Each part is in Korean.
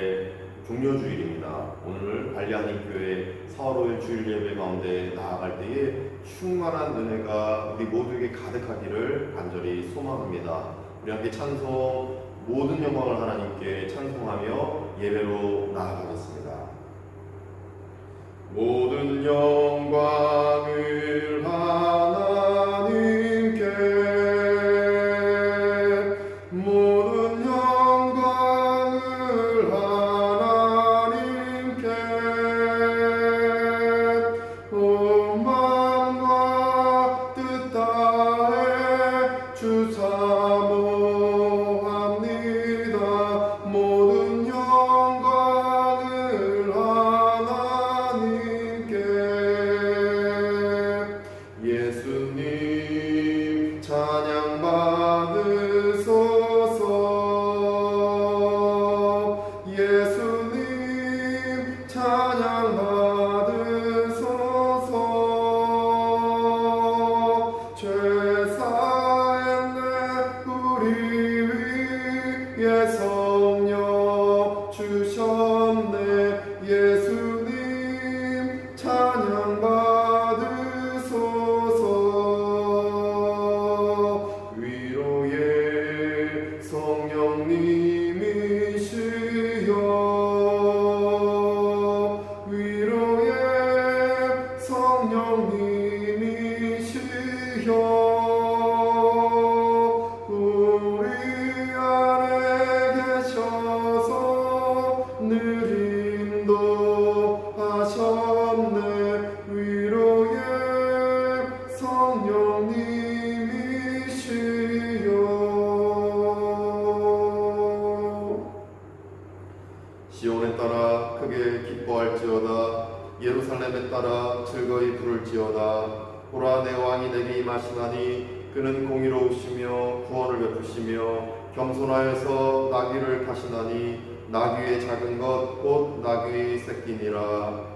주일의 종료주일입니다. 오늘 발리하님교회 4월 5일 주일 예배 가운데 나아갈 때에 충만한 은혜가 우리 모두에게 가득하기를 간절히 소망합니다. 우리 함께 찬송, 모든 영광을 하나님께 찬송하며 예배로 나아가겠습니다. 모든 영광을 하나님께, 모든 영광을 하나님께, 온 마음과 뜻 다해 주 사모합니다. 모든 영광을 하나님께. 예수님 찬양 받으소서. 예수님 찬양 받으소서. 죄 사했네 우리 위에 성령 주셨네. 예수님 찬양 받으소서. 위로의 성령님이시여, 위로의 성령님이시여, 우리 안에 계셔서 늘 인도하셨네. 위로의 성령님이시여. 시온에 따라 크게 기뻐할지어다. 예루살렘에 따라 즐거이 부를지어다. 보라, 내 왕이 내게 임하시나니 그는 공의로우시며 구원을 베푸시며 겸손하여서 나귀를 타시나니 나귀의 작은 것 곧 나귀의 새끼니라.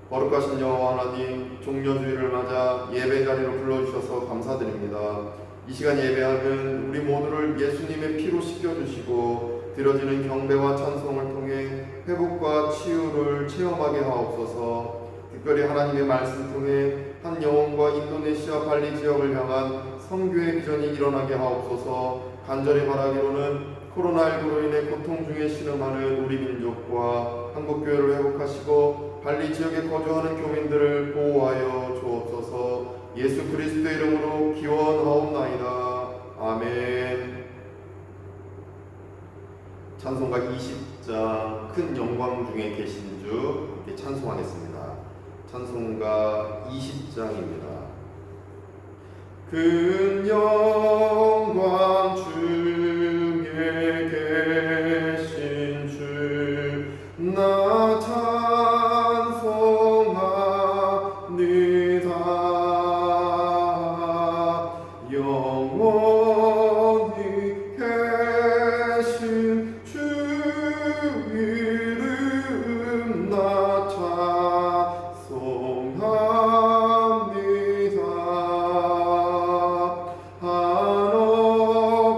거룩하신 여호와 하나님, 종려주일을 맞아 예배 자리로 불러주셔서 감사드립니다. 이 시간 예배하는 우리 모두를 예수님의 피로 씻겨주시고 드려지는 경배와 찬송을 통해 회복과 치유를 체험하게 하옵소서. 특별히 하나님의 말씀 통해 한 영혼과 인도네시아 발리 지역을 향한 선교의 비전이 일어나게 하옵소서. 간절히 바라기로는 코로나19로 인해 고통 중에 신음하는 우리 민족과 한국교회를 회복하시고 발리 지역에 거주하는 교민들을 보호하여 주옵소서. 예수 그리스도의 이름으로 기원하옵나이다. 아멘. 찬송가 20장 큰 영광 중에 계신 주 함께 찬송하겠습니다. 찬송가 20장입니다. 큰 영광 중에 계신 주 나 찬송합니다. 영원히 계신 주 이름 나 찬송합니다. 한없이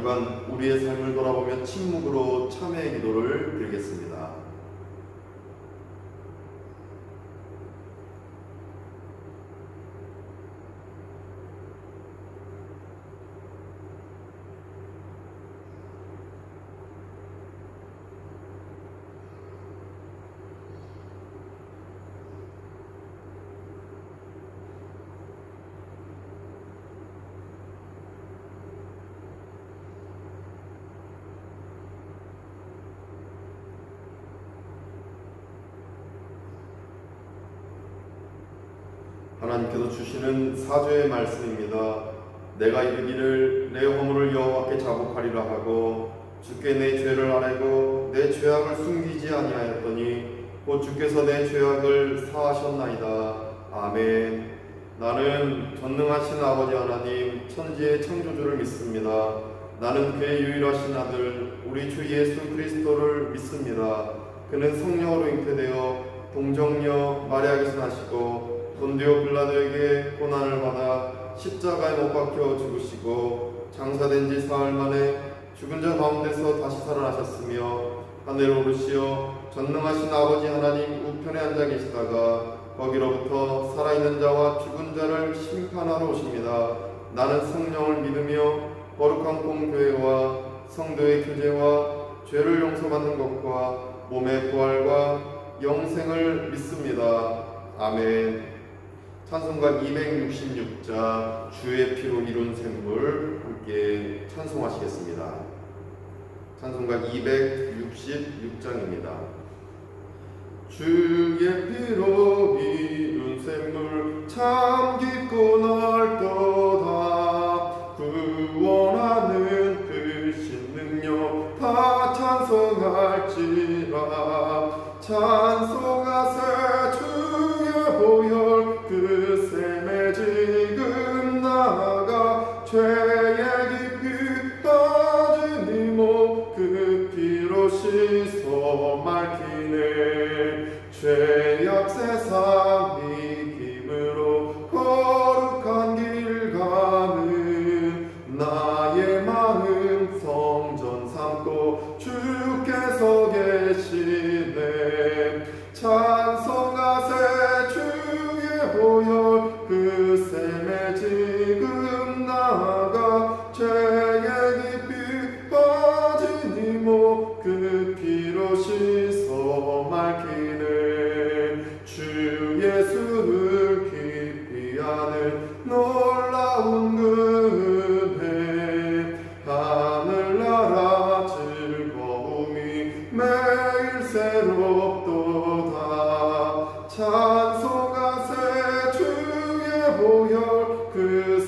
주간 우리의 삶을 돌아보며 침묵으로 참회의 기도를 드리겠습니다. 하나님께서 주시는 사죄의 말씀입니다. 내가 이르기를 내 허물을 여호와께 자복하리라 하고 주께 내 죄를 아뢰고 내 죄악을 숨기지 아니하였더니 곧 주께서 내 죄악을 사하셨나이다. 아멘. 나는 전능하신 아버지 하나님 천지의 창조주를 믿습니다. 나는 그의 유일하신 아들 우리 주 예수 그리스도를 믿습니다. 그는 성령으로 잉태되어 동정녀 마리아에게서 나시고 본디오 빌라도에게 고난을 받아 십자가에 못 박혀 죽으시고 장사된 지 사흘 만에 죽은 자 가운데서 다시 살아나셨으며 하늘로 오르시어 전능하신 아버지 하나님 우편에 앉아 계시다가 거기로부터 살아있는 자와 죽은 자를 심판하러 오십니다. 나는 성령을 믿으며 거룩한 공교회와 성도의 교제와 죄를 용서받는 것과 몸의 부활과 영생을 믿습니다. 아멘. 찬송가 266자 주의 피로 이룬 샘물 함께 찬송하시겠습니다. 찬송가 266장입니다. 주의 피로 이룬 샘물 참 깊고 넓도다. 구원하는 그 신능력 다 찬송할지라. 찬송하세 주의 보혈 그 샘에 지금 나아가 죄의 깊이 빠진 이몸 그 피로 씻어 맑히네. 죄악 세상 이김으로 거룩한 길 가는 나의 마음 성전 삼고 주께서 계시네. 찬송하세 주의 보혈 그 샘에 지금 나아가 죄의 깊이 빠진 이몸 그 피로 씻어 맑히네. 주 예수를 깊이 아는 놀라운 은혜 하늘나라 즐거움이 매일 새롭도다. 찬송하세 주의 보혈 그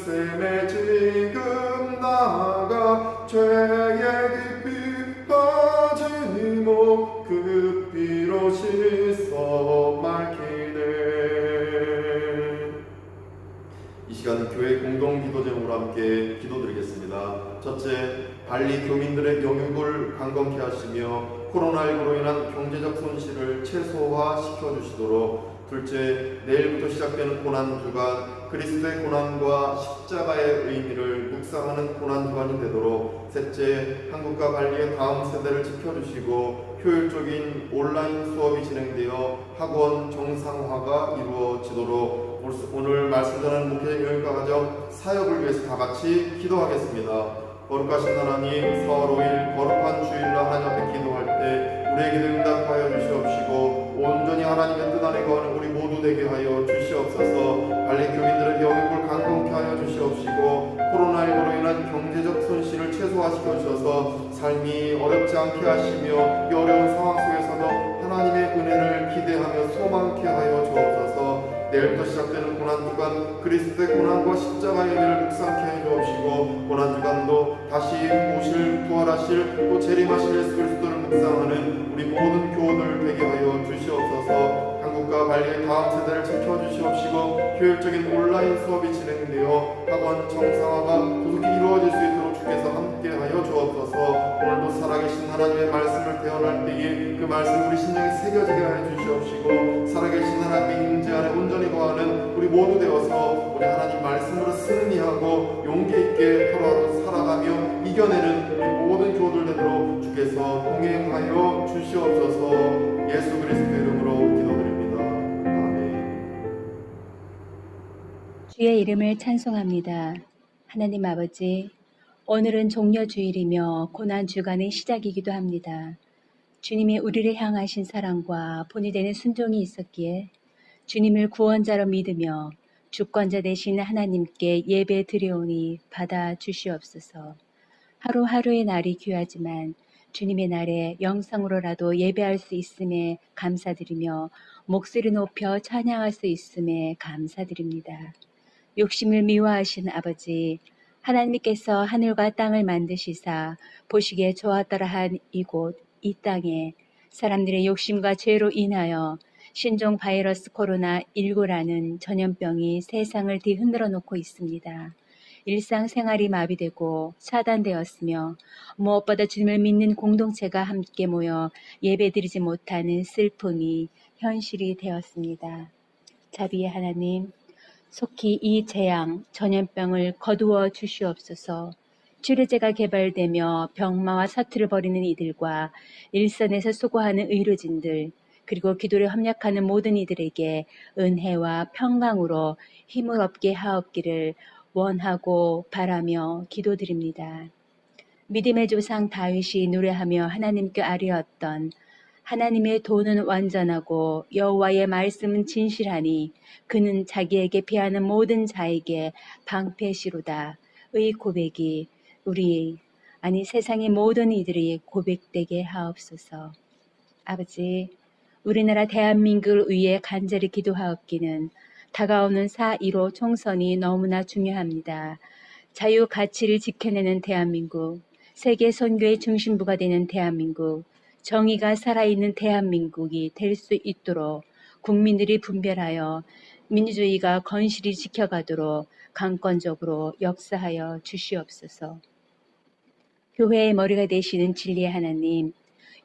샘에 지금 나아가 죄의 깊이 빠진 이몸 그 피로 씻어 맑히네. 이 시간 교회 공동 기도 제목으로 함께 기도드리겠습니다. 첫째, 발리 교민들의 영육을 강건케 하시며 코로나19로 인한 경제적 손실을 최소화시켜 주시도록. 둘째, 내일부터 시작되는 고난주간 그리스도의 고난과 십자가의 의미를 묵상하는 고난주간이 되도록. 셋째, 한국과 발리의 다음 세대를 지켜주시고 효율적인 온라인 수업이 진행되어 학원 정상화가 이루어지도록. 오늘 말씀 전하는 목회자 영육과 가정 사역을 위해서 다 같이 기도하겠습니다. 거룩하신 하나님, 4월 5일 거룩한 주일날 하나님 앞에 기도할 때 우리의 기도 응답하여 주시옵시고 온전히 하나님의 뜻 안에 거하는 우리 모두 되게 하여 주시옵소서. 발리 교민들의 영육을 강건케 하여 주시옵시고 코로나19로 인한 경제적 손실을 최소화시켜 주셔서 삶이 어렵지 않게 하시며 이 어려운 상황 속에서도 하나님의 은혜를 기대하며 소망케 하여 주옵소서. 내일부터 시작되는 고난주간 그리스도의 고난과 십자가의 의미를 묵상케 해 주옵시고 고난주간도 다시 오실 부활하실 또 재림하실 예수 그리스도를 묵상하는 우리 모든 교우들 되게 하여 주시옵소서. 한국과 발리의 다음 세대를 지켜주시옵시고 효율적인 온라인 수업이 진행되어 학원 정상화가 조속히 이루어질 수 있도록 주께서 함께하여 주옵소서. 오늘도 살아계신 하나님의 말씀을 대언할 때에 그 말씀 우리 심령에 새겨지게 하여 주시옵시고 살아계신 하나님의 임재 안에 온전히 거하는 우리 모두 되어서 우리 하나님 말씀으로 승리하고 용기 있게 하루하루 살아가며 이겨내는 예수 그리스도 이름으로 기도드립니다. 아멘. 주의 이름을 찬송합니다. 하나님 아버지, 오늘은 종려주일이며 고난주간의 시작이기도 합니다. 주님이 우리를 향하신 사랑과 본이 되는 순종이 있었기에 주님을 구원자로 믿으며 주권자 되신 하나님께 예배 드려오니 받아 주시옵소서. 하루하루의 날이 귀하지만 주님의 날에 영상으로라도 예배할 수 있음에 감사드리며 목소리 높여 찬양할 수 있음에 감사드립니다. 욕심을 미워하신 아버지, 하나님께서 하늘과 땅을 만드시사 보시기에 좋았더라 한 이곳 이 땅에 사람들의 욕심과 죄로 인하여 신종 바이러스 코로나19라는 전염병이 세상을 뒤흔들어 놓고 있습니다. 일상생활이 마비되고 차단되었으며 무엇보다 주님을 믿는 공동체가 함께 모여 예배드리지 못하는 슬픔이 현실이 되었습니다. 자비의 하나님, 속히 이 재앙, 전염병을 거두어 주시옵소서. 치료제가 개발되며 병마와 사투를 벌이는 이들과 일선에서 수고하는 의료진들, 그리고 기도를 협력하는 모든 이들에게 은혜와 평강으로 힘을 얻게 하옵기를 원하고 바라며 기도드립니다. 믿음의 조상 다윗이 노래하며 하나님께 아뢰었던 하나님의 도는 완전하고 여호와의 말씀은 진실하니 그는 자기에게 피하는 모든 자에게 방패시로다. 의 고백이 세상의 모든 이들이 고백되게 하옵소서. 아버지, 우리나라 대한민국을 위해 간절히 기도하옵기는 다가오는 4.15 총선이 너무나 중요합니다. 자유 가치를 지켜내는 대한민국, 세계 선교의 중심부가 되는 대한민국, 정의가 살아있는 대한민국이 될 수 있도록 국민들이 분별하여 민주주의가 건실히 지켜가도록 강권적으로 역사하여 주시옵소서. 교회의 머리가 되시는 진리의 하나님,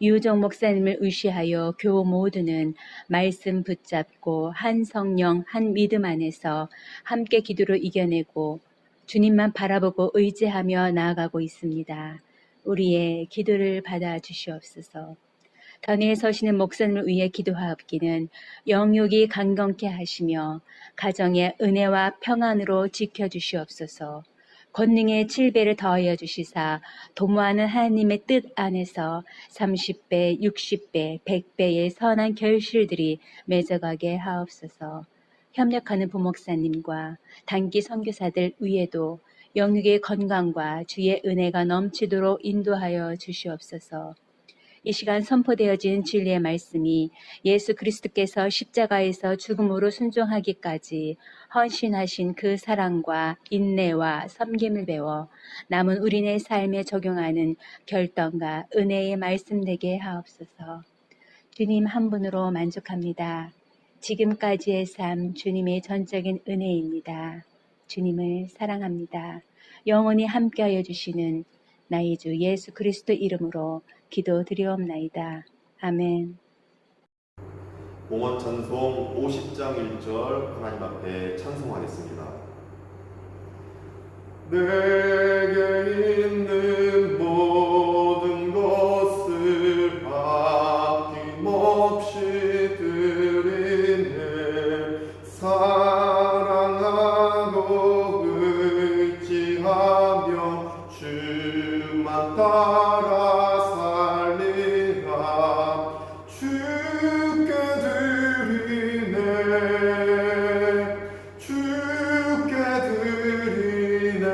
유정 목사님을 의시하여 교우 모두는 말씀 붙잡고 한 성령 한 믿음 안에서 함께 기도로 이겨내고 주님만 바라보고 의지하며 나아가고 있습니다. 우리의 기도를 받아 주시옵소서. 단위에 서시는 목사님을 위해 기도하옵기는 영육이 강건케 하시며 가정의 은혜와 평안으로 지켜주시옵소서. 권능의 7배를 더하여 주시사 도모하는 하나님의 뜻 안에서 30배, 60배, 100배의 선한 결실들이 맺어가게 하옵소서. 협력하는 부목사님과 단기 선교사들 위에도 영육의 건강과 주의 은혜가 넘치도록 인도하여 주시옵소서. 이 시간 선포되어진 진리의 말씀이 예수 그리스도께서 십자가에서 죽음으로 순종하기까지 헌신하신 그 사랑과 인내와 섬김을 배워 남은 우리네 삶에 적용하는 결단과 은혜의 말씀 되게 하옵소서. 주님 한 분으로 만족합니다. 지금까지의 삶 주님의 전적인 은혜입니다. 주님을 사랑합니다. 영원히 함께하여 주시는 나의 주 예수 그리스도 이름으로 기도드리옵나이다. 아멘. 봉헌 찬송 50장 1절 하나님 앞에 찬송하겠습니다. 내게 있는 모든 것을 아낌없이 드리네. 사랑하고 의지하며 주만 따라 살리라. 주께 드리네. 주께 드리네.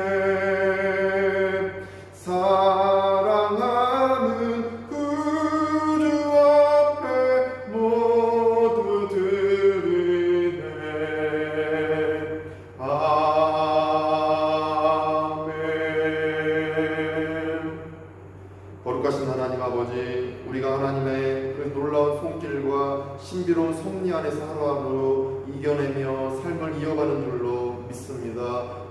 사랑하는 구주 앞에 모두 드리네. 아멘. 거룩하신 하나님 아버지, 우리가 하나님의 그 놀라운 손길과 신비로운 섭리 안에서 하루하루 이겨내며 삶을 이어가는 줄로 믿습니다.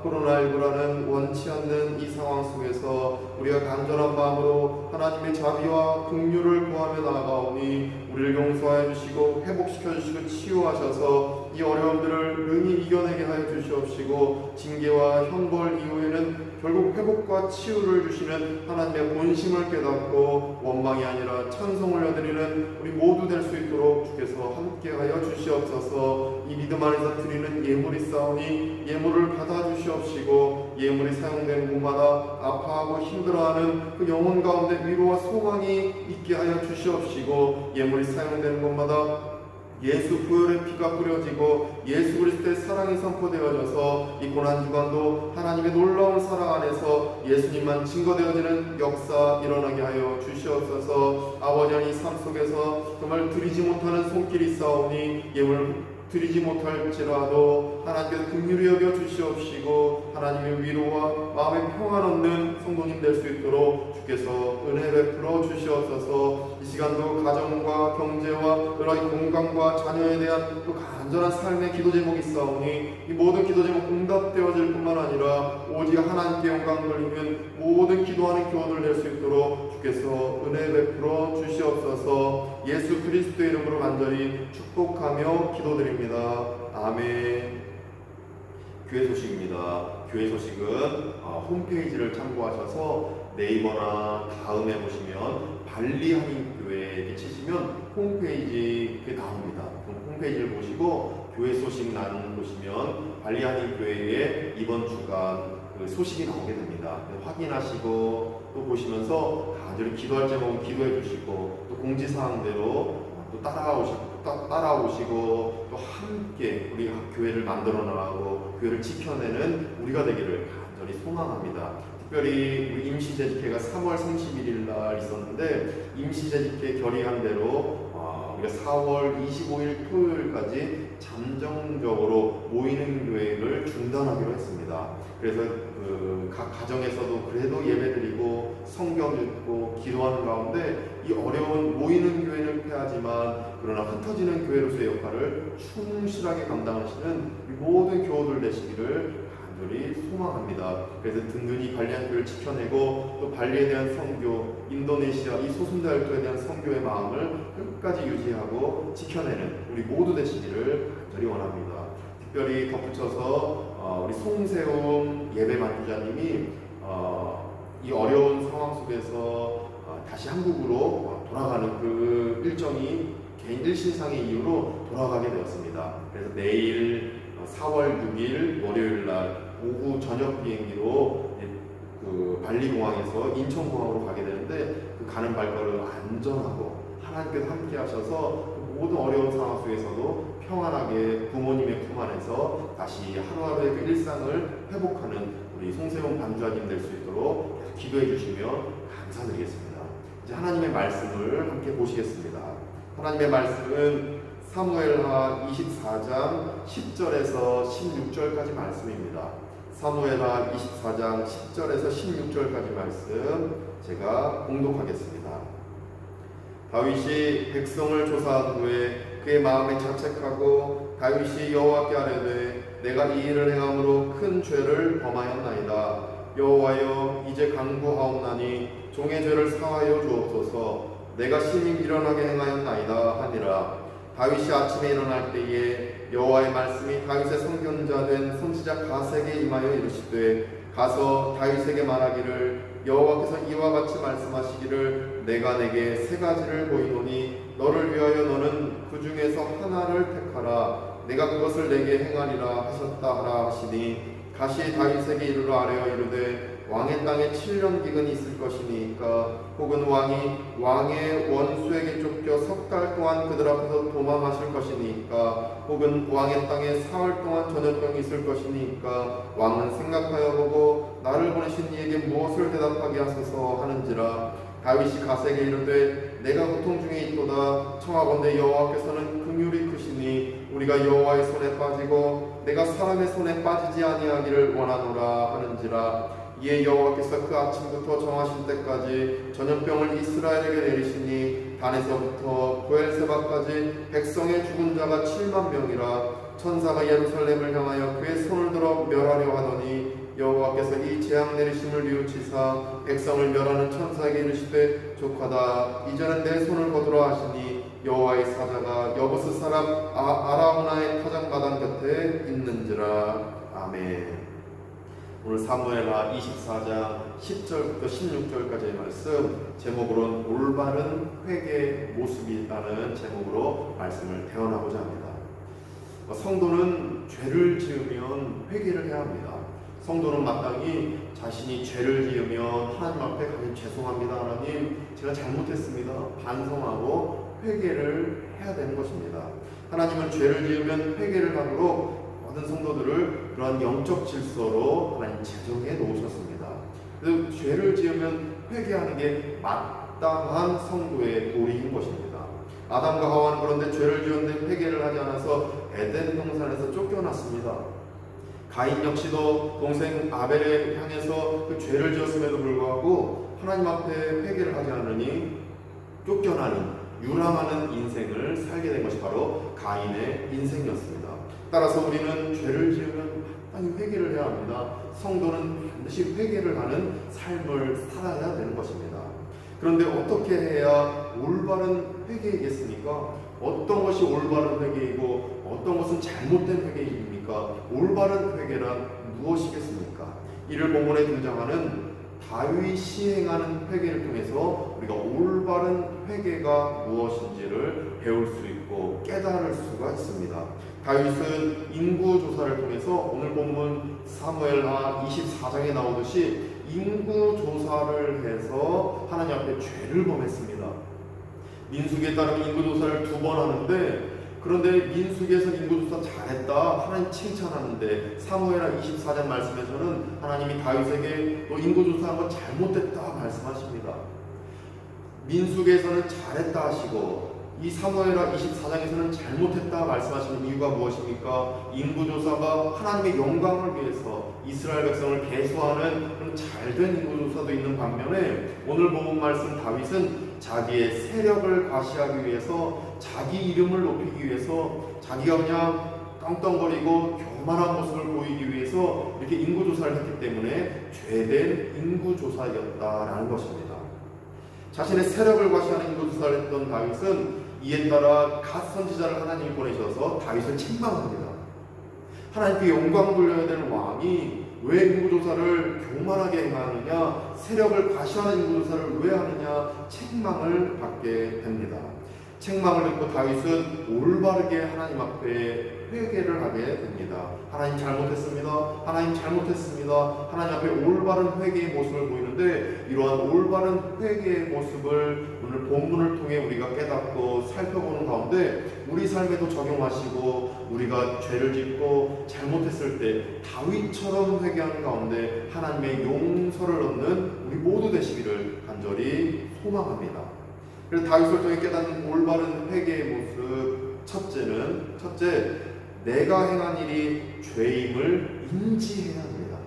코로나19라는 원치 않는 이 상황 속에서 우리가 간절한 마음으로 하나님의 자비와 긍휼을 구하며 나아가오니 우리를 용서하여 주시고 회복시켜 주시고 치유하셔서 이 어려움들을 능히 이겨내게 하여 주시옵시고 징계와 형벌 이후에는 결국 회복과 치유를 주시는 하나님의 본심을 깨닫고 원망이 아니라 찬송을 올려드리는 우리 모두 될 수 있도록 주께서 함께하여 주시옵소서. 이 믿음 안에서 드리는 예물이 싸우니 예물을 받아주시옵시고 예물이 사용된 곳마다 아파하고 힘들어하는 그 영혼 가운데 위로와 소망이 있게 하여 주시옵시고 예물이 사용된 곳마다 예수 부활의 피가 뿌려지고 예수 그리스도의 사랑이 선포되어져서 이 고난주간도 하나님의 놀라운 사랑 안에서 예수님만 증거되어지는 역사 일어나게 하여 주시옵소서. 아버지 이 삶 속에서 정말 드리지 못하는 손길이 있사오니 예물 드리지 못할지라도 하나님께서 긍휼히 여겨 주시옵시고 하나님의 위로와 마음의 평안 얻는 성도님 될 수 있도록 주께서 은혜 베풀어 주시옵소서. 이 시간도 가정과 경제와 여러 가지 건강과 자녀에 대한 또 간절한 삶의 기도 제목이 있사오니 이 모든 기도 제목 응답되어질 뿐만 아니라 오직 하나님께 영광 돌리는 모든 기도하는 교원을 낼 수 있도록 주께서 은혜 베풀어 주시옵소서. 예수 그리스도의 이름으로 간절히 축복하며 기도드립니다. 아멘. 교회 소식입니다. 교회 소식은 홈페이지를 참고하셔서 네이버나 다음에 보시면 발리 한인교회 이렇게 치시면 홈페이지 이렇게 나옵니다. 그럼 홈페이지를 보시고 교회 소식란 보시면 발리 한인교회의 이번 주간 그 소식이 나오게 됩니다. 확인하시고 또 보시면서 간절히 기도할 제목은 기도해 주시고 또 공지사항대로 또 따라오시고 또 함께 우리 교회를 만들어 나가고 교회를 지켜내는 우리가 되기를 간절히 소망합니다. 특별히 우리 임시재직회가 3월 31일 날 있었는데 임시재직회 결의한 대로 우리가 4월 25일 토요일까지 잠정적으로 모이는 교회를 중단하기로 했습니다. 그래서 각 가정에서도 그래도 예배드리고 성경 읽고 기도하는 가운데 이 어려운 모이는 교회는 패하지만 그러나 흩어지는 교회로서의 역할을 충실하게 감당하시는 모든 교우들 되시기를 간절히 소망합니다. 그래서 든든히 발리한 교회를 지켜내고 또 발리에 대한 선교, 인도네시아 이 소순달도에 대한 선교의 마음을 끝까지 유지하고 지켜내는 우리 모두 되시기를 간절히 원합니다. 특별히 덧붙여서 우리 송세웅 예배 만주자님이 이 어려운 상황 속에서 다시 한국으로 돌아가는 그 일정이 개인 일신상의 이유로 돌아가게 되었습니다. 그래서 내일 4월 6일 월요일 날 오후 저녁 비행기로 그 발리공항에서 인천공항으로 가게 되는데 그 가는 발걸음 안전하고 하나님께서 함께 하셔서 모든 어려운 상황 속에서도 평안하게 부모님의 품 안에서 다시 하루하루의 그 일상을 회복하는 우리 송세훈 반주아님 될 수 있도록 계속 기도해 주시면 감사드리겠습니다. 이제 하나님의 말씀을 함께 보시겠습니다. 하나님의 말씀은 사무엘하 24장 10절에서 16절까지 말씀입니다. 사무엘하 24장 10절에서 16절까지 말씀 제가 봉독하겠습니다. 다윗이 백성을 조사한 후에 그의 마음에 자책하고 다윗이 여호와께 아뢰되 내가 이 일을 행함으로 큰 죄를 범하였나이다. 여호와여 이제 간구하옵나니 종의 죄를 사하여 주옵소서. 내가 심히 미련하게 행하였나이다 하니라. 다윗이 아침에 일어날 때에 여호와의 말씀이 다윗의 선견자 된 선지자 가세에게 임하여 이르시되 가서 다윗에게 말하기를 여호와께서 이와 같이 말씀하시기를 내가 내게 세 가지를 보이노니 너를 위하여 너는 그 중에서 하나를 택하라. 내가 그것을 내게 행하리라 하셨다 하라 하시니 다시 다윗에게 이르러 아뢰어 이르되 왕의 땅에 7년 기근이 있을 것이니까 혹은 왕이 왕의 원수에게 쫓겨 석 달 동안 그들 앞에서 도망하실 것이니까 혹은 왕의 땅에 사흘 동안 전염병이 있을 것이니까 왕은 생각하여 보고 나를 보내신 이에게 무엇을 대답하게 하소서 하는지라. 다윗이 가세에게 이르되 내가 고통 중에 있도다. 청하건대 여호와께서는 긍휼이 크시니 우리가 여호와의 손에 빠지고 내가 사람의 손에 빠지지 아니하기를 원하노라 하는지라. 이에 여호와께서 그 아침부터 정하신 때까지 전염병을 이스라엘에게 내리시니 단에서부터 보엘세바까지 백성의 죽은 자가 7만 명이라. 천사가 예루살렘을 향하여 그의 손을 들어 멸하려 하더니 여호와께서 이 재앙 내리심을 뉘우치사 백성을 멸하는 천사에게 이르시되 족하다. 이제는 내 손을 거두라 하시니 여호와의 사자가 여부스 사람 아라우나의 타작마당 곁에 있는지라. 아멘. 오늘 사무엘하 24장 10절부터 16절까지의 말씀 제목으로는 올바른 회개 모습이라는 제목으로 말씀을 대언하고자 합니다. 성도는 죄를 지으면 회개를 해야 합니다. 성도는 마땅히 자신이 죄를 지으면 하나님 앞에 하나님 죄송합니다, 하나님 제가 잘못했습니다, 반성하고 회개를 해야 되는 것입니다. 하나님은 죄를 지으면 회개를 하도록 모든 성도들을 그러한 영적 질서로 하나님 제정해 놓으셨습니다. 그래서 죄를 지으면 회개하는 게 마땅한 성도의 도리인 것입니다. 아담과 하와는 그런데 죄를 지었는데 회개를 하지 않아서 에덴 동산에서 쫓겨났습니다. 가인 역시도 동생 아벨을 향해서 그 죄를 지었음에도 불구하고 하나님 앞에 회개를 하지 않으니 쫓겨나는 유람하는 인생을 살게 된 것이 바로 가인의 인생이었습니다. 따라서 우리는 죄를 지으면 마땅히 회개를 해야 합니다. 성도는 반드시 회개를 하는 삶을 살아야 되는 것입니다. 그런데 어떻게 해야 올바른 회개이겠습니까? 어떤 것이 올바른 회개이고 어떤 것은 잘못된 회개입니까? 올바른 회개란 무엇이겠습니까? 이를 본문에 등장하는 다윗이 행하는 회개를 통해서 우리가 올바른 회개가 무엇인지를 배울 수 있고 깨달을 수가 있습니다. 다윗은 인구조사를 통해서 오늘 본문 사무엘하 24장에 나오듯이 인구조사를 해서 하나님 앞에 죄를 범했습니다. 민수기에 따르면 인구조사를 2번 하는데, 그런데 민수기에서 인구조사 잘했다 하나님 칭찬하는데 사무엘하 24장 말씀에서는 하나님이 다윗에게 너 인구조사한 거 잘못됐다 말씀하십니다. 민수기에서는 잘했다 하시고 이 사무엘하 24장에서는 잘못했다 말씀하시는 이유가 무엇입니까? 인구조사가 하나님의 영광을 위해서 이스라엘 백성을 계수하는 그런 잘된 인구조사도 있는 반면에 오늘 본문 말씀 다윗은 자기의 세력을 과시하기 위해서 자기 이름을 높이기 위해서 자기가 그냥 떵떵거리고 교만한 모습을 보이기 위해서 이렇게 인구조사를 했기 때문에 죄된 인구조사였다라는 것입니다. 자신의 세력을 과시하는 인구조사를 했던 다윗은 이에 따라 갓 선지자를 하나님이 보내셔서 다윗을 책망합니다. 하나님께 영광 돌려야 되는 왕이 왜 인구조사를 교만하게 행하느냐, 세력을 과시하는 인구조사를 왜 하느냐 책망을 받게 됩니다. 책망을 듣고 다윗은 올바르게 하나님 앞에 회개를 하게 됩니다. 하나님 잘못했습니다. 하나님 잘못했습니다. 하나님 앞에 올바른 회개의 모습을 보이는데 이러한 올바른 회개의 모습을 오늘 본문을 통해 우리가 깨닫고 살펴보는 가운데 우리 삶에도 적용하시고 우리가 죄를 짓고 잘못했을 때 다윗처럼 회개하는 가운데 하나님의 용서를 얻는 우리 모두 되시기를 간절히 소망합니다. 그래서 다윗을 통해 깨닫는 올바른 회개의 모습, 첫째, 내가 행한 일이 죄임을 인지해야 합니다.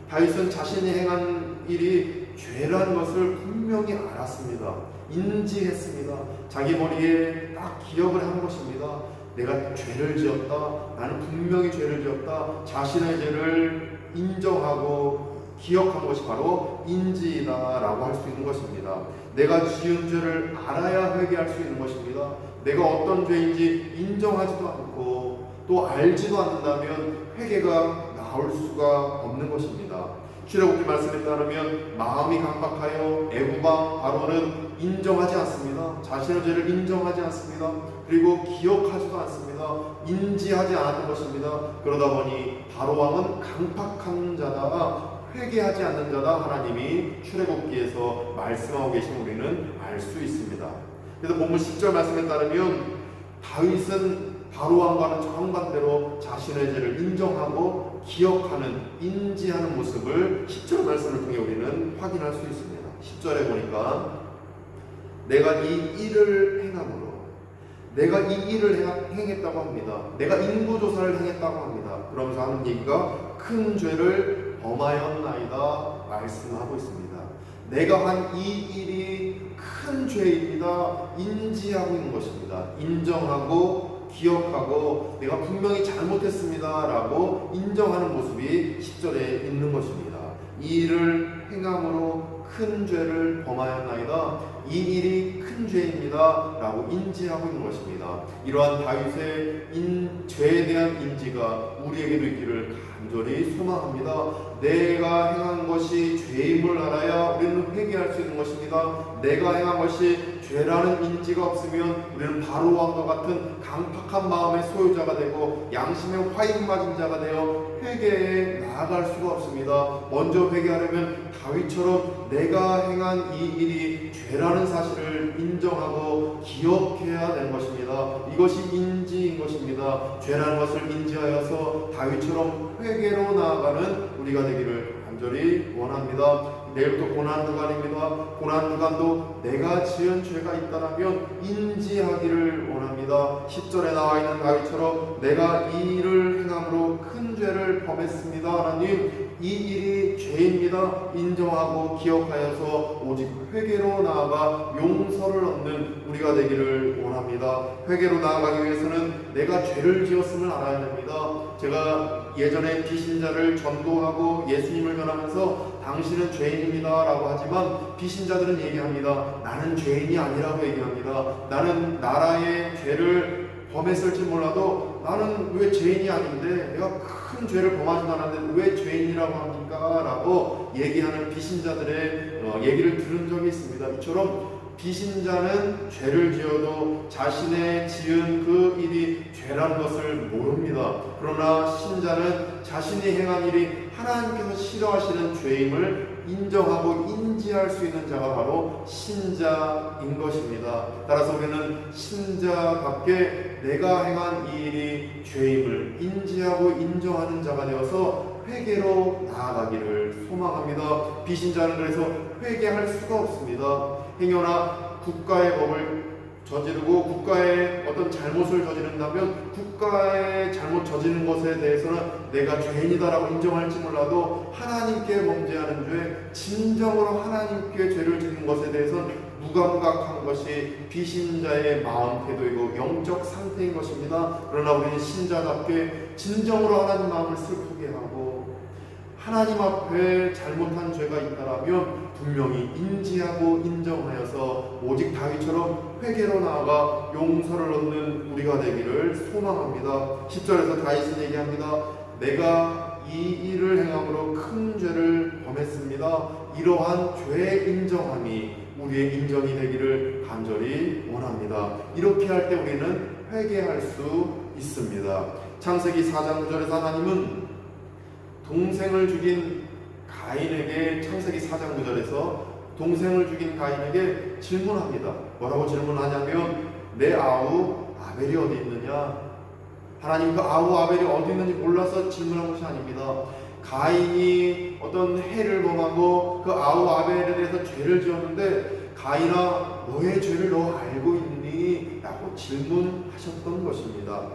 다윗은 자신이 행한 일이 죄라는 것을 분명히 알았습니다. 인지했습니다. 자기 머리에 딱 기억을 한 것입니다. 내가 죄를 지었다. 나는 분명히 죄를 지었다. 자신의 죄를 인정하고 기억한 것이 바로 인지다라고 할 수 있는 것입니다. 내가 지은 죄를 알아야 회개할 수 있는 것입니다. 내가 어떤 죄인지 인정하지도 않고 또 알지도 않는다면 회개가 나올 수가 없는 것입니다. 출애굽기 말씀에 따르면 마음이 강박하여 애굽왕 바로는 인정하지 않습니다. 자신의 죄를 인정하지 않습니다. 그리고 기억하지도 않습니다. 인지하지 않았던 것입니다. 그러다 보니 바로왕은 강팍한 자다, 회개하지 않는 자다 하나님이 출애굽기에서 말씀하고 계신 우리는 알 수 있습니다. 그래서 본문 10절 말씀에 따르면 다윗은 바로왕과는 정반대로 자신의 죄를 인정하고 기억하는, 인지하는 모습을 10절 말씀을 통해 우리는 확인할 수 있습니다. 10절에 보니까 내가 이 일을 행함으로, 내가 이 일을 행했다고 합니다. 내가 인구조사를 행했다고 합니다. 그러면서 하는 얘기가 큰 죄를 범하였나이다 말씀하고 있습니다. 내가 한 이 일이 큰 죄입니다. 인지하고 있는 것입니다. 인정하고 기억하고 내가 분명히 잘못했습니다 라고 인정하는 모습이 10절에 있는 것입니다. 이 일을 행함으로 큰 죄를 범하였나이다. 이 일이 큰 죄입니다 라고 인지하고 있는 것입니다. 이러한 다윗의 죄에 대한 인지가 우리에게도 있기를 간절히 소망합니다. 내가 행한 것이 죄임을 알아야 우리는 회개할 수 있는 것입니다. 내가 행한 것이 죄라는 인지가 없으면 우리는 바로 왕과 같은 강팍한 마음의 소유자가 되고 양심의 화인 맞은 자가 되어 회개에 나아갈 수가 없습니다. 먼저 회개하려면 다윗처럼 내가 행한 이 일이 죄라는 사실을 인정하고 기억해야 되는 것입니다. 이것이 인지인 것입니다. 죄라는 것을 인지하여서 다윗처럼 회개로 나아가는 우리가 되기를 간절히 원합니다. 내일부터 고난주간입니다. 고난주간도 내가 지은 죄가 있다면 인지하기를 원합니다. 10절에 나와 있는 다윗처럼 내가 이 일을 행함으로 큰 죄를 범했습니다. 하나님, 이 일이 죄입니다. 인정하고 기억하여서 오직 회개로 나아가 용서를 얻는 우리가 되기를 원합니다. 회개로 나아가기 위해서는 내가 죄를 지었음을 알아야 됩니다. 제가 예전에 비신자를 전도하고 예수님을 전하면서 당신은 죄인입니다 라고 하지만 비신자들은 얘기합니다. 나는 죄인이 아니라고 얘기합니다. 나는 나라의 죄를 범했을지 몰라도 나는 왜 죄인이 아닌데, 내가 큰 죄를 범하지 않았는데 왜 죄인이라고 합니까? 라고 얘기하는 비신자들의 얘기를 들은 적이 있습니다. 이처럼 비신자는 죄를 지어도 자신의 지은 그 일이 죄라는 것을 모릅니다. 그러나 신자는 자신이 행한 일이 하나님께서 싫어하시는 죄임을 인정하고 인지할 수 있는 자가 바로 신자인 것입니다. 따라서 우리는 신자답게 내가 행한 이 일이 죄임을 인지하고 인정하는 자가 되어서 회개로 나아가기를 소망합니다. 비신자는 그래서 회개할 수가 없습니다. 행여나 국가의 법을 저지르고 국가의 어떤 잘못을 저지른다면 국가의 잘못 저지른 것에 대해서는 내가 죄인이다라고 인정할지 몰라도 하나님께 범죄하는 죄, 진정으로 하나님께 죄를 지는 것에 대해서는 무감각한 것이 비신자의 마음 태도이고 영적 상태인 것입니다. 그러나 우리는 신자답게 진정으로 하나님 마음을 슬프게 하고 하나님 앞에 잘못한 죄가 있다라면 분명히 인지하고 인정하여서 오직 다윗처럼 회개로 나아가 용서를 얻는 우리가 되기를 소망합니다. 10절에서 다윗은 얘기합니다. 내가 이 일을 행함으로 큰 죄를 범했습니다. 이러한 죄의 인정함이 우리의 인정이 되기를 간절히 원합니다. 이렇게 할 때 우리는 회개할 수 있습니다. 창세기 4장 9절에서 하나님은 동생을 죽인 가인에게, 창세기 4장 9절에서 동생을 죽인 가인에게 질문합니다. 뭐라고 질문하냐면 내 아우 아벨이 어디 있느냐? 하나님 그 아우 아벨이 어디 있는지 몰라서 질문한 것이 아닙니다. 가인이 어떤 해를 범하고 그 아우 아벨에 대해서 죄를 지었는데 가인아 너의 죄를 너 알고 있니? 라고 질문하셨던 것입니다.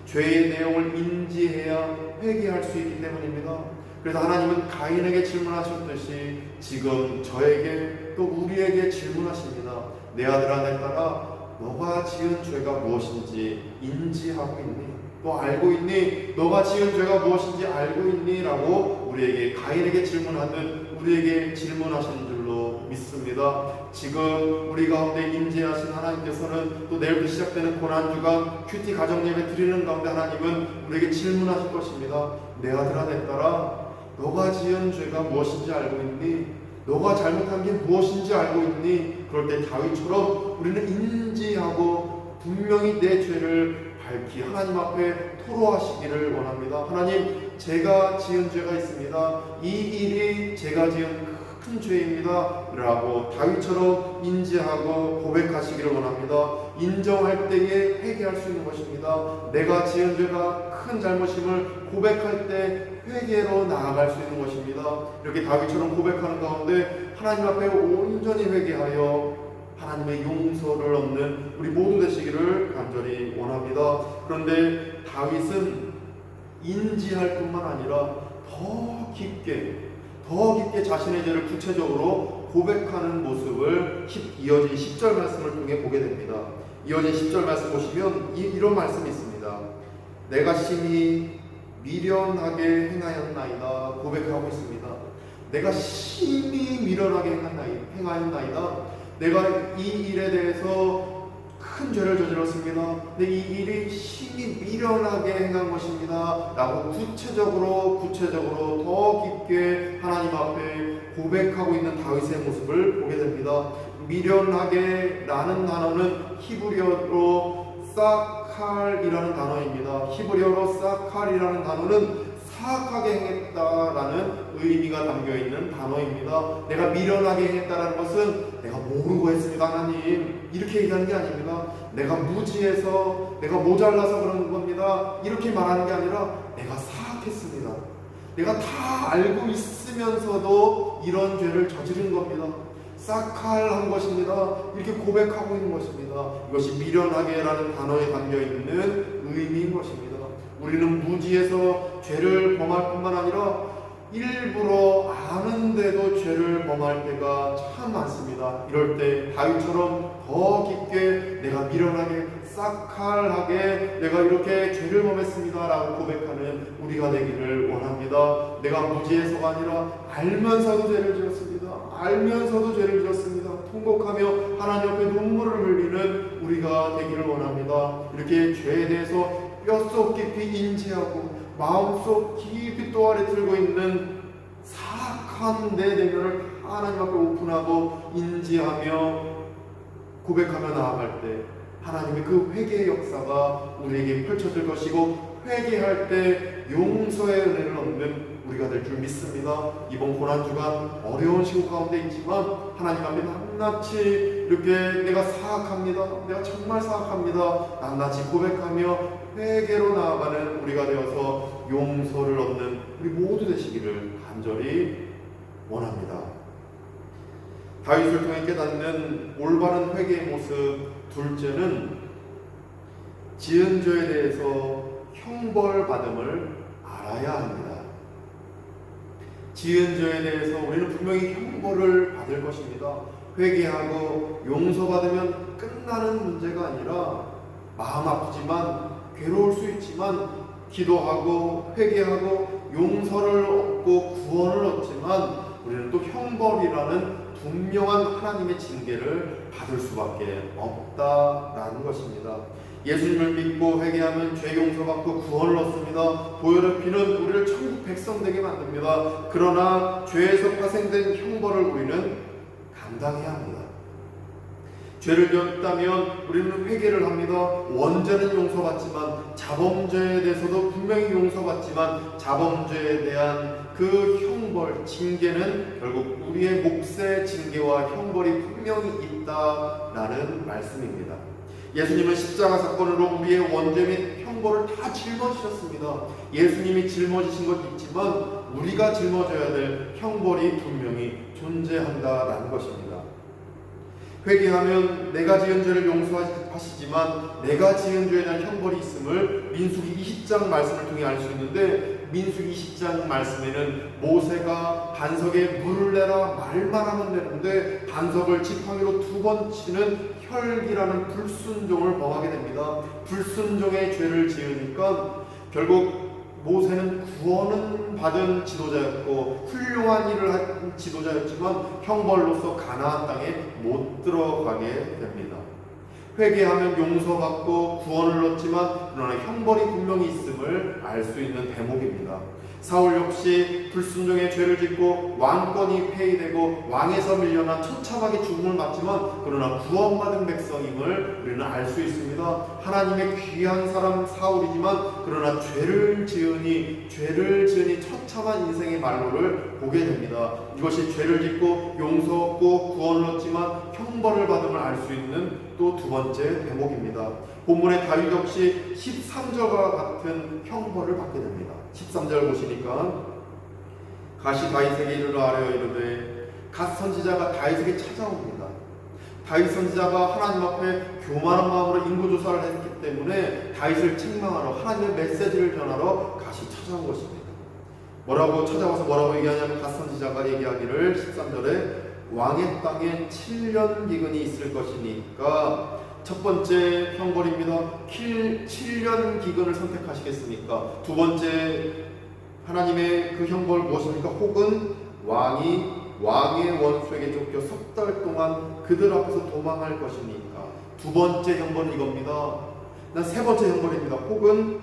죄의 내용을 인지해야 회개할 수 있기 때문입니다. 그래서 하나님은 가인에게 질문하셨듯이 지금 저에게 또 우리에게 질문하십니다. 내 아들아 내 딸아 너가 지은 죄가 무엇인지 인지하고 있니? 또 알고 있니? 너가 지은 죄가 무엇인지 알고 있니? 라고 우리에게 가인에게 질문하는 우리에게 질문하시는 줄로 믿습니다. 지금 우리 가운데 임재하신 하나님께서는 또 내일부터 시작되는 고난주간 큐티 가정예배 드리는 가운데 하나님은 우리에게 질문하실 것입니다. 내 아들아 내 딸아 너가 지은 죄가 무엇인지 알고 있니? 너가 잘못한 게 무엇인지 알고 있니? 그럴 때 다윗처럼 우리는 인지하고 분명히 내 죄를 밝히 하나님 앞에 토로하시기를 원합니다. 하나님 제가 지은 죄가 있습니다. 이 일이 제가 지은 큰 죄입니다 라고 다윗처럼 인지하고 고백하시기를 원합니다. 인정할 때에 회개할 수 있는 것입니다. 내가 지은 죄가 큰 잘못임을 고백할 때 회개로 나아갈 수 있는 것입니다. 이렇게 다윗처럼 고백하는 가운데 하나님 앞에 온전히 회개하여 하나님의 용서를 얻는 우리 모두 되시기를 간절히 원합니다. 그런데 다윗은 인지할 뿐만 아니라 더 깊게 자신의 죄를 구체적으로 고백하는 모습을 이어진 10절 말씀을 통해 보게 됩니다. 이어진 10절 말씀 보시면 이런 말씀이 있습니다. 내가 심히 미련하게 행하였나이다 고백하고 있습니다. 내가 심히 미련하게 행하였나이다. 내가 이 일에 대해서 큰 죄를 저질렀습니다. 근데 이 일이 심히 미련하게 행한 것입니다 라고 구체적으로 더 깊게 하나님 앞에 고백하고 있는 다윗의 모습을 보게 됩니다. 미련하게 라는 단어는 히브리어로 사칼이라는 단어입니다. 히브리어로 사칼이라는 단어는 사악하게 행했다라는 의미가 담겨있는 단어입니다. 내가 미련하게 행했다라는 것은 내가 모르고 했습니다 하나님, 이렇게 얘기하는 게 아닙니다. 내가 무지해서, 내가 모자라서 그런 겁니다, 이렇게 말하는 게 아니라 내가 사악했습니다. 내가 다 알고 있으면서도 이런 죄를 저지른 겁니다. 사칼한 것입니다. 이렇게 고백하고 있는 것입니다. 이것이 미련하게라는 단어에 담겨있는 의미인 것입니다. 우리는 무지해서 죄를 범할 뿐만 아니라 일부러 아는데도 죄를 범할 때가 참 많습니다. 이럴 때 다윗처럼 더 깊게 내가 미련하게 싹칼하게 내가 이렇게 죄를 범했습니다 라고 고백하는 우리가 되기를 원합니다. 내가 무지해서가 아니라 알면서도 죄를 지었습니다. 알면서도 죄를 지었습니다. 통곡하며 하나님 앞에 눈물을 흘리는 우리가 되기를 원합니다. 이렇게 죄에 대해서 뼛속 깊이 인지하고 마음속 깊이 또 아래 들고 있는 사악한 내 내면을 하나님 앞에 오픈하고 인지하며 고백하며 나아갈 때 하나님의 그 회개의 역사가 우리에게 펼쳐질 것이고, 회개할 때 용서의 은혜를 얻는 우리가 될 줄 믿습니다. 이번 고난주간 어려운 시국 가운데 있지만 하나님 앞에 낱낱이 이렇게 내가 사악합니다, 내가 정말 사악합니다 낱낱이 고백하며 회개로 나아가는 우리가 되어서 용서를 얻는 우리 모두 되시기를 간절히 원합니다. 다윗을 통해 깨닫는 올바른 회개의 모습 둘째는 지은 죄에 대해서 형벌받음을 알아야 합니다. 지은 죄에 대해서 우리는 분명히 형벌을 받을 것입니다. 회개하고 용서받으면 끝나는 문제가 아니라 마음 아프지만 괴로울 수 있지만 기도하고 회개하고 용서를 얻고 구원을 얻지만 우리는 또 형벌이라는 분명한 하나님의 징계를 받을 수밖에 없다라는 것입니다. 예수님을 믿고 회개하면 죄 용서받고 구원을 얻습니다. 보혈의 피는 우리를 천국 백성 되게 만듭니다. 그러나 죄에서 파생된 형벌을 우리는 감당해야 합니다. 죄를 지었다면 우리는 회개를 합니다. 원죄는 용서받지만 자범죄에 대해서도 분명히 용서받지만 자범죄에 대한 그 형벌, 징계는 결국 우리의 몫의 징계와 형벌이 분명히 있다라는 말씀입니다. 예수님은 십자가 사건으로 우리의 원죄 및 형벌을 다 짊어지셨습니다. 예수님이 짊어지신 것 있지만 우리가 짊어져야 될 형벌이 분명히 존재한다라는 것입니다. 회개하면 내가 지은 죄를 용서하시지만 내가 지은 죄에 대한 형벌이 있음을 민수기 20장 말씀을 통해 알 수 있는데, 민수기 20장 말씀에는 모세가 반석에 물을 내라 말만 하면 되는데 반석을 지팡이로 2번 치는 혈기라는 불순종을 범하게 됩니다. 불순종의 죄를 지으니까 결국 모세는 구원은 받은 지도자였고 훌륭한 일을 한 지도자였지만 형벌로서 가나안 땅에 못 들어가게 됩니다. 회개하면 용서받고 구원을 얻지만 그러나 형벌이 분명히 있음을 알 수 있는 대목입니다. 사울 역시 불순종의 죄를 짓고 왕권이 폐위되고 왕에서 밀려나 처참하게 죽음을 맞지만 그러나 구원받은 백성임을 우리는 알 수 있습니다. 하나님의 귀한 사람 사울이지만 그러나 죄를 지으니 처참한 인생의 말로를 보게 됩니다. 이것이 죄를 짓고 용서 얻고 구원을 얻지만 형벌을 받음을 알 수 있는 또 두 번째 대목입니다. 본문의 다윗 역시 13절과 같은 형벌을 받게 됩니다. 13절 보시니까 가시 다윗에게 이르러 아뢰어 이르되, 갓 선지자가 다윗에게 찾아옵니다. 다윗 선지자가 하나님 앞에 교만한 마음으로 인구조사를 했기 때문에 다윗을 책망하러 하나님의 메시지를 전하러 가시 찾아온 것입니다. 뭐라고 찾아와서 뭐라고 얘기하냐면, 갓 선지자가 얘기하기를 13절에 왕의 땅에 7년 기근이 있을 것이니까 첫 번째 형벌입니다. 7년 기근을 선택하시겠습니까? 두 번째 하나님의 그 형벌 무엇입니까? 혹은 왕이 왕의 원수에게 쫓겨 석 달 동안 그들 앞에서 도망할 것이니까. 두 번째 형벌은 이겁니다. 세 번째 형벌입니다. 혹은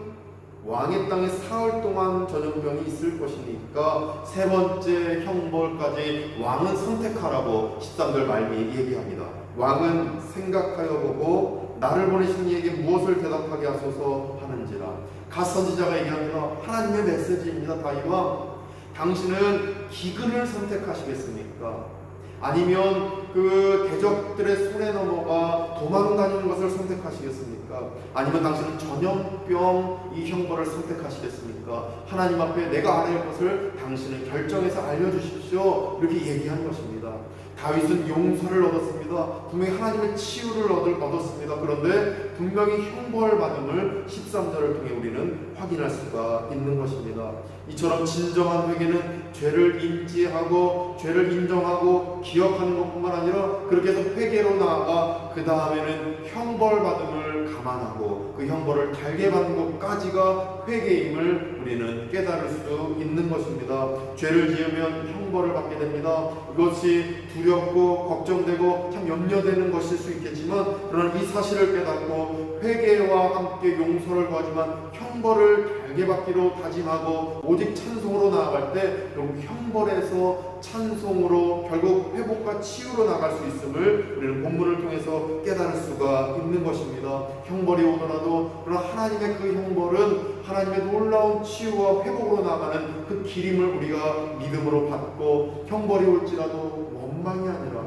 왕의 땅에 사흘 동안 전염병이 있을 것이니까 세 번째 형벌까지 왕은 선택하라고 13절 말미 얘기합니다. 왕은 생각하여 보고 나를 보내신 이에게 무엇을 대답하게 하소서 하는지라. 갓 선지자가 얘기합니다. 하나님의 메시지입니다. 다윗 왕, 당신은 기근을 선택하시겠습니까? 아니면 그 대적들의 손에 넘어가 도망다니는 것을 선택하시겠습니까? 아니면 당신은 전염병 이 형벌을 선택하시겠습니까? 하나님 앞에 내가 알아야 할 것을 당신은 결정해서 알려주십시오. 이렇게 얘기한 것입니다. 다윗은 용서를 얻었습니다. 분명히 하나님의 치유를 얻었습니다. 그런데 분명히 형벌받음을 13절을 통해 우리는 확인할 수가 있는 것입니다. 이처럼 진정한 회개는 죄를 인지하고 죄를 인정하고 기억하는 것뿐만 아니라 그렇게 해서 회개로 나아가 그 다음에는 형벌받음을 감안하고 그 형벌을 달게 받는 것까지가 회개임을 우리는 깨달을 수 있는 것입니다. 죄를 지으면 형벌을 받게 됩니다. 이것이 두렵고 걱정되고 참 염려되는 것일 수 있겠지만, 그러나 이 사실을 깨닫고 회개와 함께 용서를 구하지만 형벌을 달게 받기로 다짐하고 오직 찬송으로 나아갈 때 결국 형벌에서 찬송으로 결국 회복과 치유로 나갈 수 있음을 우리는 본문을 통해서 깨달을 수가 있는 것입니다. 형벌이 오더라도 그러나 하나님의 그 형벌은 하나님의 놀라운 치유와 회복으로 나가는 그 길임을 우리가 믿음으로 받고, 형벌이 올지라도 원망이 아니라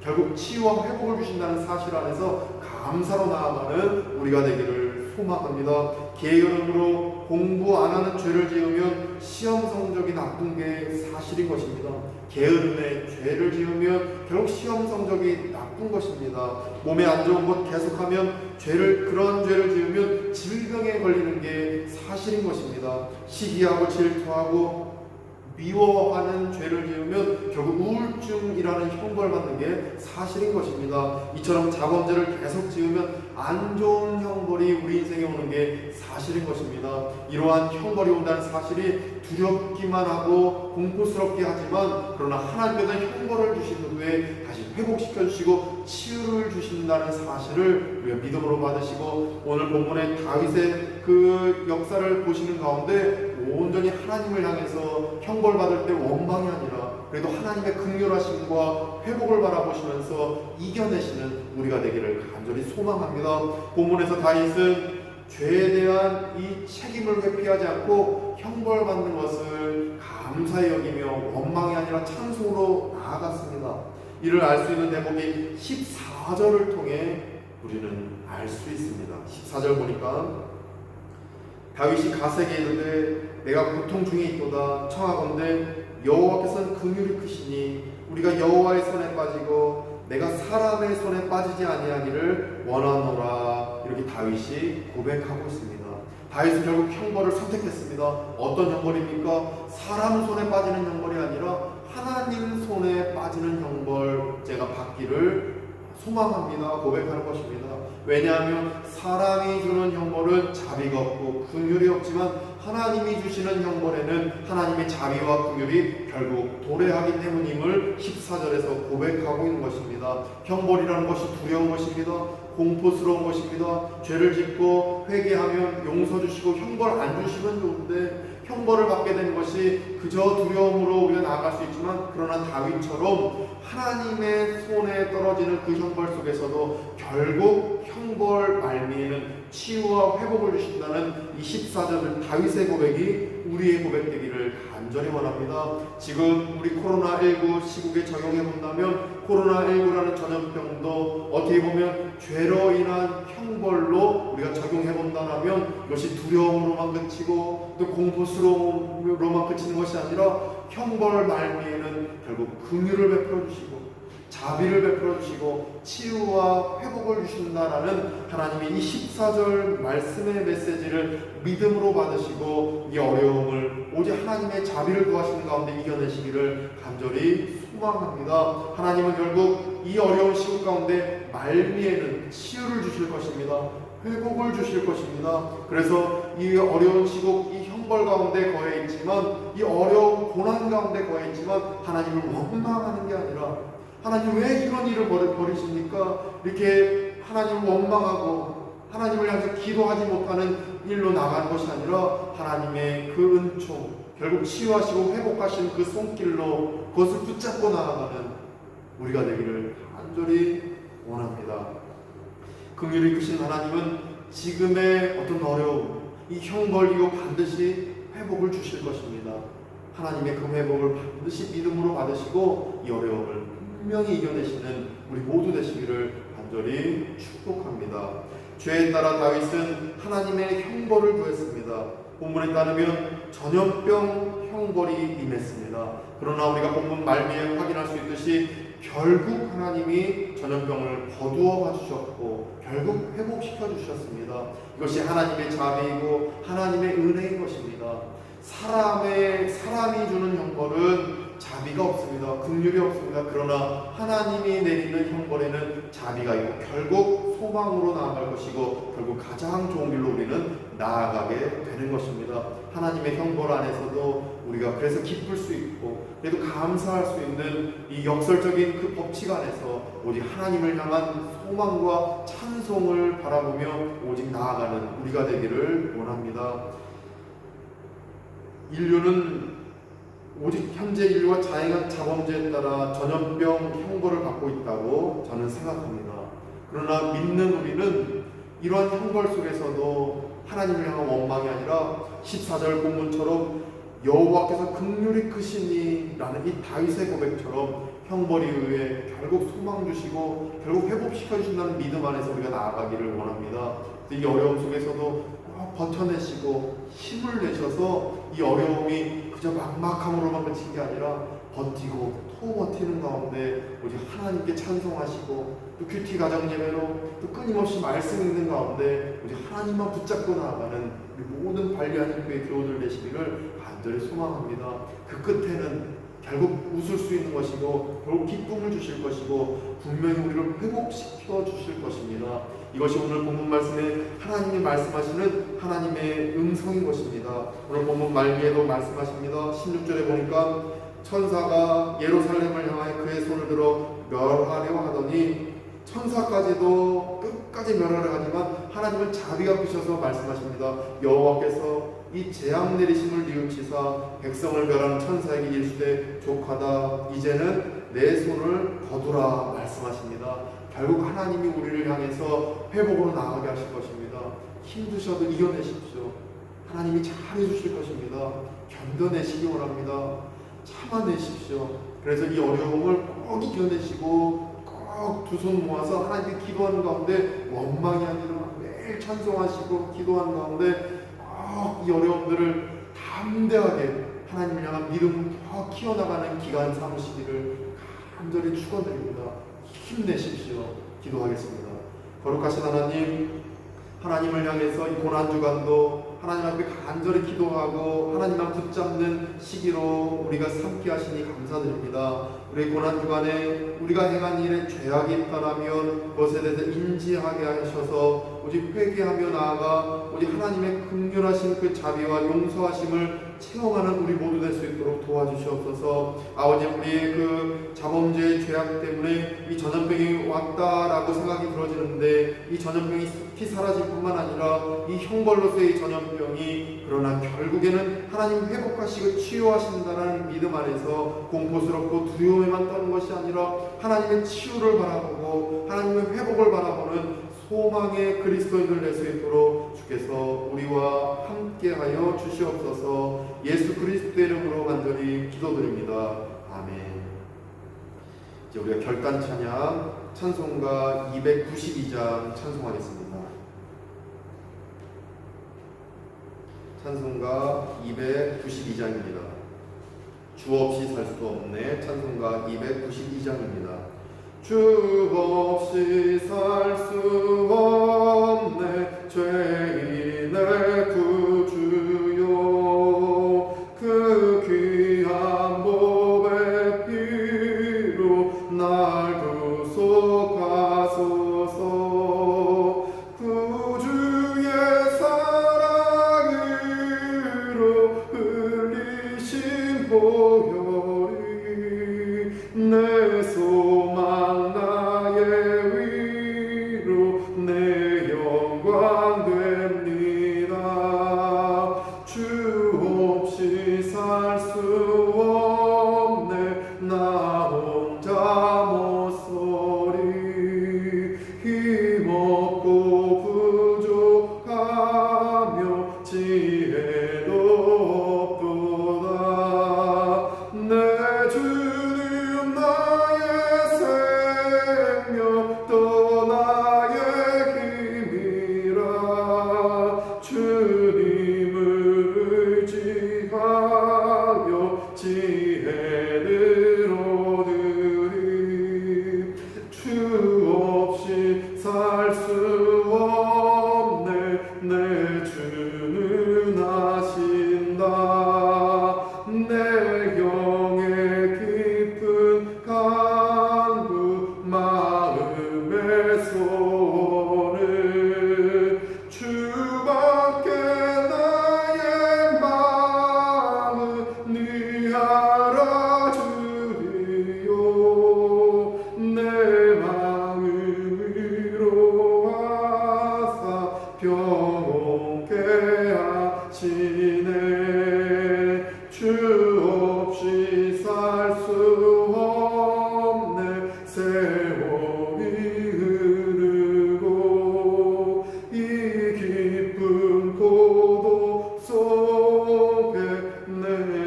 결국 치유와 회복을 주신다는 사실 안에서 감사로 나아가는 우리가 되기를 소망합니다. 게으름으로 공부 안 하는 죄를 지으면 시험 성적이 나쁜 게 사실인 것입니다. 게으름에 죄를 지으면 결국 시험 성적이 나쁜 것입니다. 몸에 안 좋은 것 계속하면 그런 죄를 지으면 질병에 걸리는 게 사실인 것입니다. 시기하고 질투하고 미워하는 죄를 지으면 결국 우울증이라는 형벌받는 게 사실인 것입니다. 이처럼 자범죄를 계속 지으면 안 좋은 형벌이 우리 인생에 오는 게 사실인 것입니다. 이러한 형벌이 온다는 사실이 두렵기만 하고 공포스럽게 하지만, 그러나 하나님께서 형벌을 주신 후에 다시 회복시켜 주시고 치유를 주신다는 사실을 우리가 믿음으로 받으시고, 오늘 본문의 다윗의 그 역사를 보시는 가운데 온전히 하나님을 향해서 형벌받을 때 원망이 아니라 그래도 하나님의 긍휼하심과 회복을 바라보시면서 이겨내시는 우리가 되기를 간절히 소망합니다. 본문에서 다윗은 죄에 대한 이 책임을 회피하지 않고 형벌받는 것을 감사히 여기며 원망이 아니라 찬송으로 나아갔습니다. 이를 알 수 있는 대목이 14절을 통해 우리는 알 수 있습니다. 14절 보니까 다윗이 가세게 이르되 내가 고통 중에 있도다. 청하건대 여호와께서는 긍휼이 크시니 우리가 여호와의 손에 빠지고 내가 사람의 손에 빠지지 아니하기를 원하노라. 이렇게 다윗이 고백하고 있습니다. 다윗은 결국 형벌을 선택했습니다. 어떤 형벌입니까? 사람 손에 빠지는 형벌이 아니라 하나님 손에 빠지는 형벌 제가 받기를 소망합니다. 고백하는 것입니다. 왜냐하면 사람이 주는 형벌은 자비가 없고 긍휼이 없지만 하나님이 주시는 형벌에는 하나님의 자비와 긍휼이 결국 도래하기 때문임을 14절에서 고백하고 있는 것입니다. 형벌이라는 것이 두려운 것입니다. 공포스러운 것입니다. 죄를 짓고 회개하면 용서 주시고 형벌 안 주시면 좋은데 형벌을 받게 되는 것이 그저 두려움으로 우리가 나아갈 수 있지만, 그러나 다윗처럼 하나님의 손에 떨어지는 그 형벌 속에서도 결국 형벌 말미에는 치유와 회복을 주신다는 이 14절 다윗의 고백이 우리의 고백되기를 간절히 원합니다. 지금 우리 코로나19 시국에 적용해 본다면 코로나19라는 전염병도 어떻게 보면 죄로 인한 형벌로 우리가 적용해 본다면 이것이 두려움으로만 그치고 또 공포스러움으로만 그치는 것이 아니라 형벌 말미에는 결국 긍휼을 베풀어 주시고 자비를 베풀어 주시고 치유와 회복을 주신다라는 하나님의 이 14절 말씀의 메시지를 믿음으로 받으시고 이 어려움을 오직 하나님의 자비를 구하시는 가운데 이겨내시기를 간절히 소망합니다. 하나님은 결국 이 어려운 시국 가운데 말미에는 치유를 주실 것입니다. 회복을 주실 것입니다. 그래서 이 어려운 시국, 이 형벌 가운데 거해 있지만, 이 어려운 고난 가운데 거해 있지만 하나님을 원망하는 게 아니라, 하나님 왜 이런 일을 버리십니까? 이렇게 하나님을 원망하고 하나님을 향해서 기도하지 못하는 일로 나가는 것이 아니라, 하나님의 그 은총, 결국 치유하시고 회복하신 그 손길로 그것을 붙잡고 나아가는 우리가 되기를 간절히 원합니다. 긍휼히 크신 하나님은 지금의 어떤 어려움, 이 형벌 이거 반드시 회복을 주실 것입니다. 하나님의 그 회복을 반드시 믿음으로 받으시고 이 어려움을 분명히 이겨내시는 우리 모두 되시기를 간절히 축복합니다. 죄에 따라 다윗은 하나님의 형벌을 구했습니다. 본문에 따르면 전염병 형벌이 임했습니다. 그러나 우리가 본문 말미에 확인할 수 있듯이 결국 하나님이 전염병을 거두어 가주셨고 결국 회복시켜 주셨습니다. 이것이 하나님의 자비이고 하나님의 은혜인 것입니다. 사람이 주는 형벌은 자비가 없습니다. 긍휼이 없습니다. 그러나 하나님이 내리는 형벌에는 자비가 있고 결국 소망으로 나아갈 것이고 결국 가장 좋은 길로 우리는 나아가게 되는 것입니다. 하나님의 형벌 안에서도 우리가 그래서 기쁠 수 있고 그래도 감사할 수 있는 이 역설적인 그 법칙 안에서 오직 하나님을 향한 소망과 찬송을 바라보며 오직 나아가는 우리가 되기를 원합니다. 인류는 오직 현재 인류가 자행한 자범죄에 따라 전염병 형벌을 받고 있다고 저는 생각합니다. 그러나 믿는 우리는 이러한 형벌 속에서도 하나님을 향한 원망이 아니라 14절 본문처럼 여호와께서 긍휼히 크시니 라는 이 다윗의 고백처럼 형벌에 의해 결국 소망 주시고 결국 회복시켜 주신다는 믿음 안에서 우리가 나아가기를 원합니다. 이 어려움 속에서도 버텨내시고 힘을 내셔서 이 어려움이 그저 막막함으로만 그친 게 아니라 버티고 또 버티는 가운데 오직 하나님께 찬송하시고 또 큐티 가정 예배로 또 끊임없이 말씀 읽는 가운데 오직 하나님만 붙잡고 나아가는 우리 모든 관리하는 교회 교우들 되시기를 간절히 소망합니다. 그 끝에는 결국 웃을 수 있는 것이고 결국 기쁨을 주실 것이고 분명히 우리를 회복시켜 주실 것입니다. 이것이 오늘 본문 말씀에 하나님이 말씀하시는 하나님의 음성인 것입니다. 오늘 본문 말미에도 말씀하십니다. 16절에 보니까 천사가 예루살렘을 향하여 그의 손을 들어 멸하려 하더니 천사까지도 끝까지 멸하려 하지만 하나님은 자비가 크셔서 말씀하십니다. 여호와께서 이 재앙 내리심을 뉘우치사 백성을 멸하는 천사에게 이르시되 족하다 이제는 내 손을 거두라 말씀하십니다. 결국 하나님이 우리를 향해서 회복으로 나아가게 하실 것입니다. 힘드셔도 이겨내십시오. 하나님이 잘해 주실 것입니다. 견뎌내시기 원합니다. 참아내십시오. 그래서 이 어려움을 꼭 이겨내시고 꼭 두 손 모아서 하나님께 기도하는 가운데 원망이 아니라 매일 찬송하시고 기도하는 가운데 이 어려움들을 담대하게 하나님을 향한 믿음을 더 키워나가는 기간 삼으시기를 간절히 축원드립니다. 힘내십시오. 기도하겠습니다. 거룩하신 하나님, 하나님을 향해서 이 고난주간도 하나님 앞에 간절히 기도하고 하나님만 붙잡는 시기로 우리가 삼게 하시니 감사드립니다. 우리 고난주간에 우리가 행한 일에 죄악이 있다라면 그것에 대해서 인지하게 하셔서 오직 회개하며 나아가 오직 하나님의 긍휼하신 그 자비와 용서하심을 체험하는 우리 모두 될 수 있도록 도와주시옵소서. 아버지, 우리의 그 자범죄의 죄악 때문에 이 전염병이 왔다라고 생각이 들어지는데 이 전염병이 숲이 사라질 뿐만 아니라 이 형벌로서의 이 전염병이 그러나 결국에는 하나님 회복하시고 치유하신다는 믿음 안에서 공포스럽고 두려움에만 떠는 것이 아니라 하나님의 치유를 바라보고 하나님의 회복을 바라보는 소망의 그리스도인을 낼 수 있도록 주께서 우리와 함께하여 주시옵소서. 예수 그리스도의 이름으로 간절히 기도드립니다. 아멘. 이제 우리가 결단 찬양 찬송가 292장 찬송하겠습니다. 찬송가 292장입니다. 주 없이 살 수도 없네. 찬송가 292장입니다. 주 없이 살 수 없네 죄인의 구주요 그 귀한 보배 피로 날 구속하소서 구주의 사랑으로 살 수 없네. 내 주는 아신다. 내 영의 깊은 간구 마음의 소원을 주밖에 나의 마음을 네 알아주리요. 내 마음으로 하사 평온케 하시네. 주 없이 살 수 없네. 세월이 흐르고 이 깊은 고독 속에 내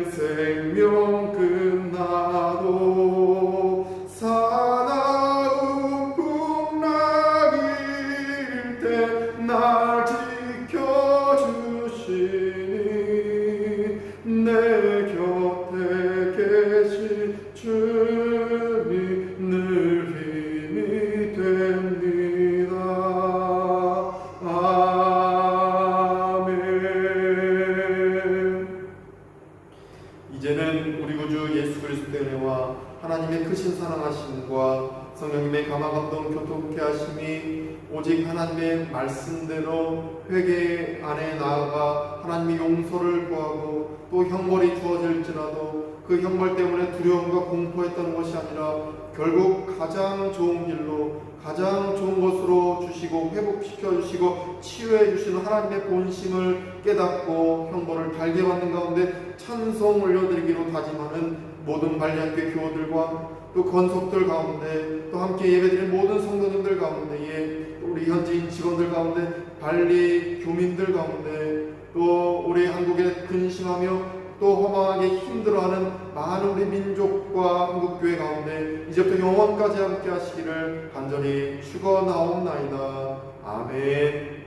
생명 끝나도 사나운 풍랑일 때 날 지켜주시니 내 곁에 계신 주님 늘 힘이 됩니다. 아멘. 이제는 우리 구주 예수 그리스도의 은혜와 하나님의 크신 사랑하심과 성령님의 감화감동 교통케 하심이 오직 하나님의 말씀대로 회개 안에 나아가 하나님의 용서를 구하고 또 형벌이 주어질지라도 그 형벌 때문에 두려움과 공포했던 것이 아니라 결국 가장 좋은 길로 가장 좋은 것으로 주시고 회복시켜 주시고 치유해 주시는 하나님의 본심을 깨닫고 형벌을 달게 받는 가운데 찬송 올려드리기로 다짐하는 모든 발리학교 교우들과 또 건속들 가운데 또 함께 예배드리는 모든 성도님들 가운데에 우리 현지인 직원들 가운데 발리 교민들 가운데 또 우리 한국에 근심하며 또 허망하게 힘들어하는 많은 우리 민족과 한국교회 가운데 이제부터 영원까지 함께 하시기를 간절히 축원하옵나이다. 아멘.